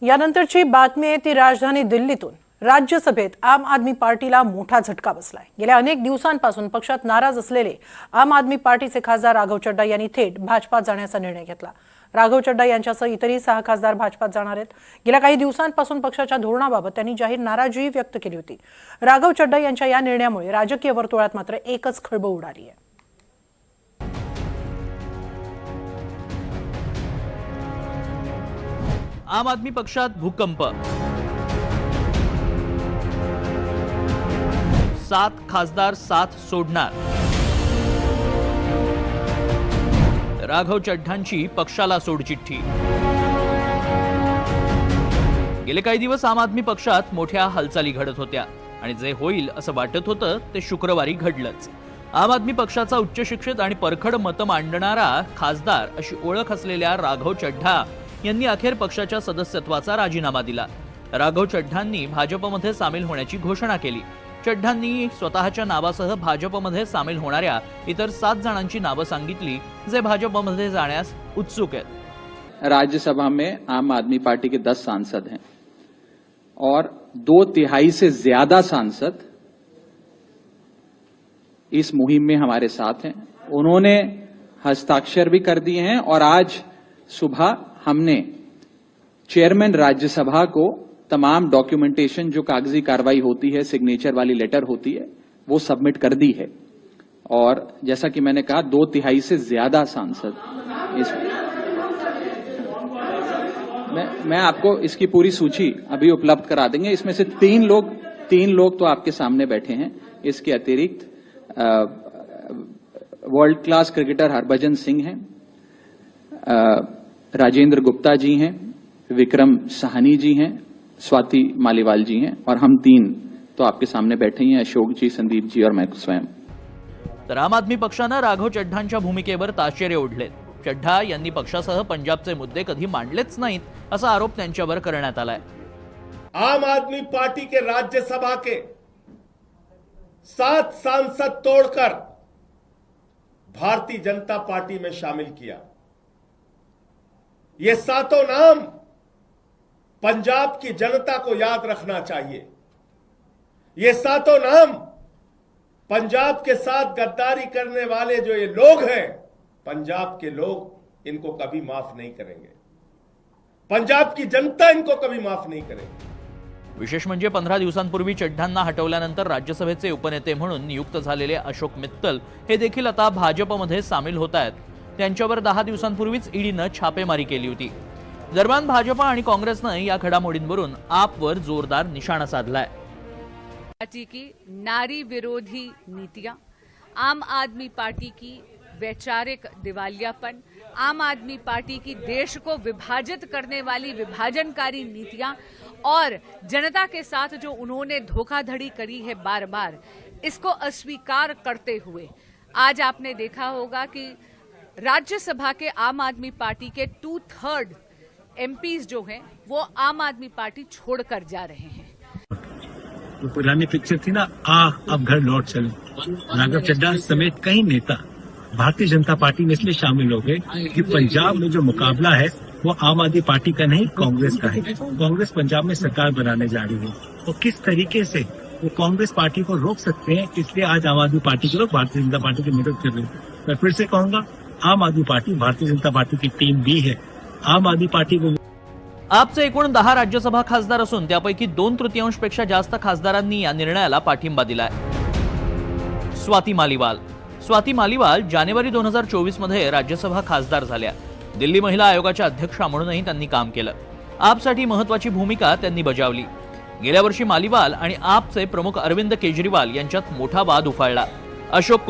यानंतरची बातमी आहे ती राजधानी दिल्लीतून। राज्यसभेत आम आदमी पार्टीला मोठा झटका बसलाय। गेल्या अनेक दिवसांपासून पक्षात नाराज असलेले आम आदमी पार्टीचे खासदार राघव चड्ढा यांनी थेट भाजपात जाण्याचा निर्णय घेतला। राघव चड्ढा यांच्यासह इतरही 6 खासदार भाजपात जाणार आहेत। गेल्या काही दिवसांपासून पक्षाच्या धोरणाबाबत त्यांनी जाहीर नाराजी व्यक्त केली होती। राघव चड्ढा यांच्या या निर्णयामुळे राजकीय वर्तुळात मात्र एकच खळबळ उडाली आहे। आम आदमी पक्षात भूकंप, 7 खासदार 7 सोडणार। राघव चड्ढांची पक्षाला सोडचिठ्ठी। गेले काही दिवस आम आदमी पक्षात मोठ्या हालचाली घडत होत्या आणि जे होईल असं वाटत होतं ते शुक्रवारी घडलंच। आम आदमी पक्षाचा उच्च शिक्षित आणि परखड मत मांडणारा खासदार अशी ओळख असलेल्या राघव चड्ढा यांनी अखेर पक्षाच्या सदस्यत्वाचा राजीनामा दिला। राघव चड्ढांनी भाजपमध्ये सामील होण्याची घोषणा केली। चड्ढांनी स्वतःच्या नावासह भाजपमध्ये सामील होणाऱ्या इतर 7 जणांची नावं सांगितली जे भाजपमध्ये जाण्यास उत्सुक आहेत। राज्यसभा में आम आदमी पार्टी के 10 सांसद हैं और 2/3 से ज्यादा सांसद इस मुहिम में हमारे साथ हैं। उन्होंने हस्ताक्षर भी कर दिए हैं और आज सुबह हमने चेयरमैन राज्यसभा को तमाम डॉक्यूमेंटेशन जो कागजी कार्रवाई होती है, सिग्नेचर वाली लेटर होती है, वो सबमिट कर दी है। और जैसा कि मैंने कहा 2/3 से ज्यादा सांसद इस मैं आपको इसकी पूरी सूची अभी उपलब्ध करा देंगे। इसमें से 3 लोग तो आपके सामने बैठे हैं। इसके अतिरिक्त world class cricketer Harbhajan Singh हैं, राजेंद्र गुप्ता जी हैं, विक्रम साहनी जी हैं, स्वाति मालीवाल जी हैं और हम 3 तो आपके सामने बैठे हैं, अशोक जी, संदीप जी और मैं स्वयं। तर आम आदमी पक्षानं राघव चड्ढांच्या भूमिकेवर ताशेरे ओढले। चड्ढा यांनी पक्षासह पंजाबचे मुद्दे कधी मांडलेच नाहीत असा आरोप त्यांच्यावर करण्यात आलाय। आम आदमी पार्टी के राज्यसभा के 7 सांसद तोड़कर भारतीय जनता पार्टी में शामिल किया। ये 7 नाम पंजाब की जनता को याद रखना चाहिए। ये 7 नाम पंजाब के साथ गद्दारी करने वाले जो ये लोग हैं, पंजाब के लोग इनको कभी माफ नहीं करेंगे। पंजाब की जनता इनको कभी माफ नहीं करेगी। विशेष म्हणजे 15 दिवसांपूर्वी चड्ढांना हटवल्यानंतर राज्यसभेचे उपनेते म्हणून नियुक्त झालेले अशोक मित्तल हे देखील आता भाजपमध्ये सामील होत आहेत। त्यांच्यावर 10 दिवसांपूर्वीच ईडीनं छापेमारी केली होती। दरम्यान भाजप आणि काँग्रेसनं या घडामोडींवरून आपवर जोरदार निशाणा साधलाय। पार्टी की नारी विरोधी नीतियां, आम आदमी पार्टी की वैचारिक दिवालियापन, आम आदमी पार्टी की देश को विभाजित करने वाली विभाजनकारी नीतियां और जनता के साथ जो उन्होंने धोखाधड़ी करी है बार बार, इसको अस्वीकार करते हुए आज आपने देखा होगा कि राज्यसभा के आम आदमी पार्टी के 2/3 एमपीज जो हैं वो आम आदमी पार्टी छोड़कर जा रहे हैं। वो पुरानी पिक्चर थी ना, अब घर लौट चले। राघव चड्ढा समेत कई नेता भारतीय जनता पार्टी में इसलिए शामिल हो गए कि पंजाब में जो मुकाबला है वो आम आदमी पार्टी का नहीं, कांग्रेस का है। कांग्रेस पंजाब में सरकार बनाने जा रही है, तो किस तरीके से वो कांग्रेस पार्टी को रोक सकते हैं, इसलिए आज आम आदमी पार्टी के लोग भारतीय जनता पार्टी की मदद कर रहे हैं। मैं फिर से कहूंगा, आम आदमी पार्टी भारतीय जनता पार्टी की टीम भी है। आम आदमी पार्टी को आपचे एकूण 10 राज्यसभा खासदार असून त्यापैकी 2/3 पेक्षा जास्त खासदारांनी या निर्णयाला पाठिंबा दिलाय। स्वाती मालीवाल जानेवारी 2024 मध्ये राज्यसभा खासदार झाल्या। दिल्ली महिला आयोगाच्या अध्यक्षा म्हणूनही त्यांनी काम केलं। आपसाठी महत्त्वाची भूमिका त्यांनी बजावली। गेल्या वर्षी मालीवाल आणि आपचे प्रमुख अरविंद केजरीवाल यांच्यात मोठा वाद उफाळला। अशोक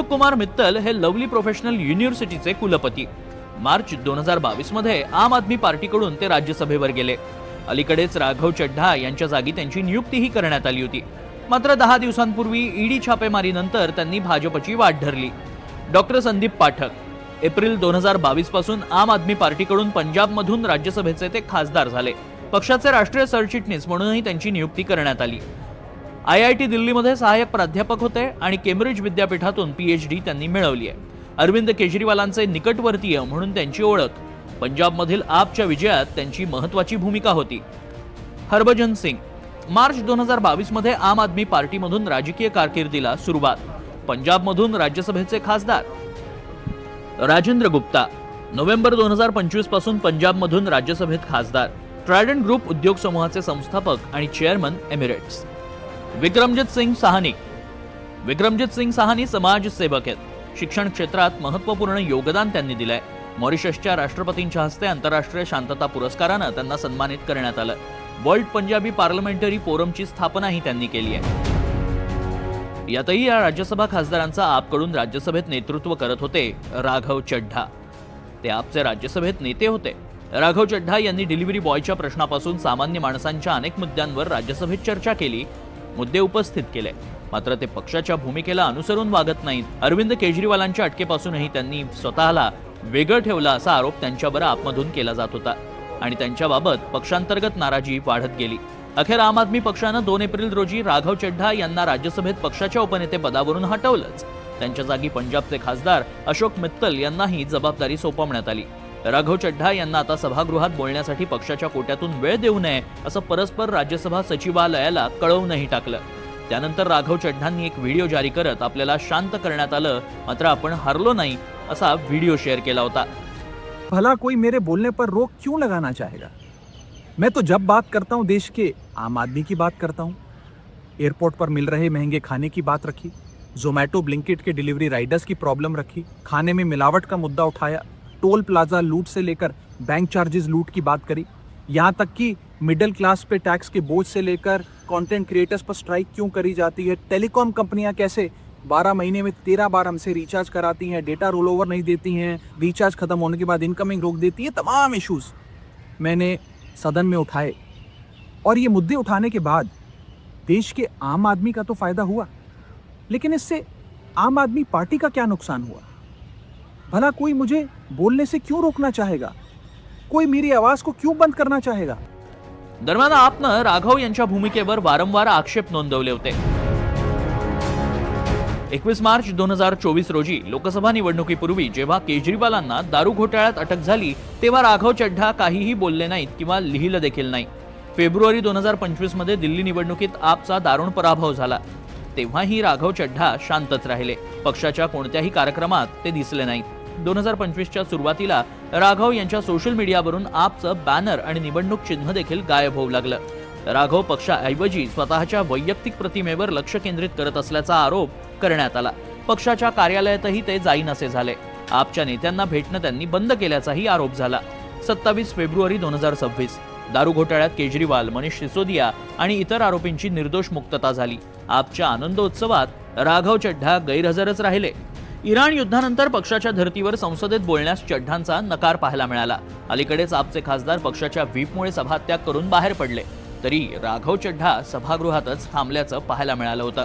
कुमार मित्तल हे लवली प्रोफेशनल युनिव्हर्सिटीचे कुलपती। मार्च 2022 मध्ये आम आदमी पार्टीकडून ते राज्यसभेवर गेले। अलीकडेच राघव चड्ढा यांच्या जागी त्यांची नियुक्तीही करण्यात आली होती। मात्र 10 दिवसांपूर्वी ईडी छापेमारीनंतर त्यांनी भाजपची वाट धरली। डॉक्टर संदीप पाठक एप्रिल 2022 पासून आम आदमी पार्टीकडून पंजाबमधून राज्यसभेचे ते खासदार झाले। पक्षाचे राष्ट्रीय सरचिटणीस म्हणूनही त्यांची नियुक्ती करण्यात आली। IIT दिल्लीमध्ये सहाय्यक प्राध्यापक होते आणि केम्ब्रिज विद्यापीठातून PhD त्यांनी मिळवली आहे। अरविंद केजरीवालांचे निकटवर्तीय म्हणून त्यांची ओळख पंजाबमधील आपच्या विजयात त्यांची महत्त्वाची भूमिका होती. हरभजन सिंग मार्च 2022 मध्ये आम आदमी पार्टीमधून राजकीय कारकिर्दीला सुरुवात. पंजाबमधून राज्यसभेचे खासदार. राजेंद्र गुप्ता नोव्हेंबर 2025 पासून पंजाबमधून राज्यसभेत खासदार. ट्रायडंट ग्रुप उद्योग समूहाचे संस्थापक आणि चेअरमन एमिरेट्स. विक्रमजित सिंग साहनी समाजसेवक आहेत. शिक्षण क्षेत्रात महत्त्वपूर्ण योगदान त्यांनी दिलंय. मॉरिशसच्या राष्ट्रपतींच्या हस्ते आंतरराष्ट्रीय शांतता पुरस्कारानं त्यांना सन्मानित करण्यात आलं. वर्ल्ड पंजाबी पार्लमेंटरी फोरमची स्थापनाही त्यांनी केली आहे. यातही या राज्यसभा खासदारांचा आपकडून राज्यसभेत नेतृत्व करत होते राघव चड्ढा. ते आपचे राज्यसभेत नेते होते. राघव चड्ढा यांनी डिलिव्हरी बॉयच्या प्रश्नापासून सामान्य माणसांच्या अनेक मुद्द्यांवर राज्यसभेत चर्चा केली, मुद्दे उपस्थित केले. मात्र ते पक्षाच्या भूमिकेला अनुसरून वागत नाहीत. अरविंद केजरीवालांच्या अटकेपासूनही त्यांनी स्वतःला वेगळं ठेवलं असा आरोप त्यांच्यावर आपमधून केला जात होता आणि त्यांच्याबाबत पक्षांतर्गत नाराजी वाढत गेली. अखेर आम आदमी पक्षानं 2 एप्रिल रोजी राघव चड्ढा यांना राज्यसभेत पक्षाच्या उपनेते पदावरून हटवलंच. त्यांच्या जागी पंजाबचे खासदार अशोक मित्तल यांनाही जबाबदारी सोपवण्यात आली. राघव चड्ढा यांना आता सभागृहात बोलण्यासाठी पक्षाच्या कोट्यातून वेळ देऊ नये असं परस्पर राज्यसभा सचिवालयाला कळवूनही टाकलं. त्यानंतर राघव चड्ढांनी एक व्हिडिओ जारी करत आपल्याला शांत करण्यात आलं, मात्र आपण हरलो नाही असा व्हिडिओ शेअर केला होता. भला कोई मेरे बोलने पर रोक क्यों लगाना चाहेगा? मैं तो जब बात करता हूं देश के आम आदमी की बात करता हूं. एयरपोर्ट पर मिल रहे महंगे खाने की बात रखी, जोमैटो ब्लिंकिट के डिलीवरी राइडर्स की प्रॉब्लम रखी, खाने में मिलावट का मुद्दा उठाया, टोल प्लाजा लूट से लेकर बैंक चार्जेस लूट की बात करी, यहाँ तक कि मिडिल क्लास पे टैक्स के बोझ से लेकर कंटेंट क्रिएटर्स पर स्ट्राइक क्यों करी जाती है, टेलीकॉम कंपनियां कैसे 12 महीने में 13 बार हमसे रिचार्ज कराती हैं, डेटा रोल ओवर नहीं देती हैं, रिचार्ज खत्म होने के बाद इनकमिंग रोक देती है, तमाम इश्यूज मैंने सदन में उठाए. और ये मुद्दे उठाने के बाद देश के आम आदमी का तो फायदा हुआ, लेकिन इससे आम आदमी पार्टी का क्या नुकसान हुआ? भला कोई मुझे बोलने से क्यों रोकना चाहेगा? कोई मेरी आवाज को क्यों बंद करना चाहेगा? दरम्यान आपनं राघव यांच्या भूमिकेवर वारंवार आक्षेप नोंदवले होते. 21 मार्च 2024 रोजी लोकसभा निवडणुकीपूर्वी जेव्हा केजरीवालांना दारू घोटाळ्यात अटक झाली तेव्हा राघव चड्ढा काहीही बोलले नाहीत किंवा लिहिलं देखील नाही. फेब्रुवारी 2025 मध्ये दिल्ली निवडणुकीत आपचा दारुण पराभव झाला. तेव्हाही राघव चड्ढा शांतच राहिले. पक्षाच्या कोणत्याही कार्यक्रमात ते दिसले नाहीत. 2025च्या सुरुवातीला राघव यांच्या सोशल मीडियावरून आपचं बॅनर आणि निवडणूक चिन्ह देखील गायब होऊ लागलं. राघव पक्षाऐवजी स्वतःच्या वैयक्तिक प्रतिमेवर लक्ष केंद्रित करत असल्याचा आरोप करण्यात आला. पक्षाच्या कार्यालयातही ते जाईनासे झाले. आपच्या नेत्यांना भेटणं त्यांनी बंद केल्याचाही आरोप झाला. 27 फेब्रुवारी 2026 दारू घोटाळ्यात केजरीवाल, मनीष सिसोदिया आणि इतर आरोपींची निर्दोष मुक्तता झाली. आपच्या आनंदोत्सवात राघव चड्ढा गैरहजरच राहिले. इराण युद्धानंतर पक्षाच्या धर्तीवर संसदेत बोलण्यास चड्ढांचा नकार पाहायला मिळाला. अलीकडेच आपचे खासदार पक्षाच्या व्हीपमुळे सभात्याग करून बाहेर पडले, तरी राघव चड्ढा सभागृहातच थांबल्याचं पाहायला मिळालं होतं.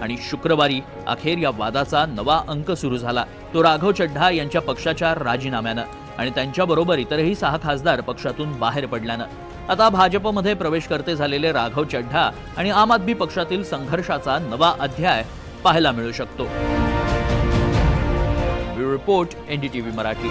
आणि शुक्रवारी अखेर या वादाचा नवा अंक सुरू झाला. तो राघव चड्ढा यांच्या पक्षाच्या राजीनाम्यानं आणि त्यांच्याबरोबर इतरही 6 खासदार पक्षातून बाहेर पडल्यानं. आता भाजपमध्ये प्रवेश करते झालेले राघव चड्ढा आणि आम आदमी पक्षातील संघर्षाचा नवा अध्याय पाहायला मिळू शकतो. Bureau report, NDTV Marathi.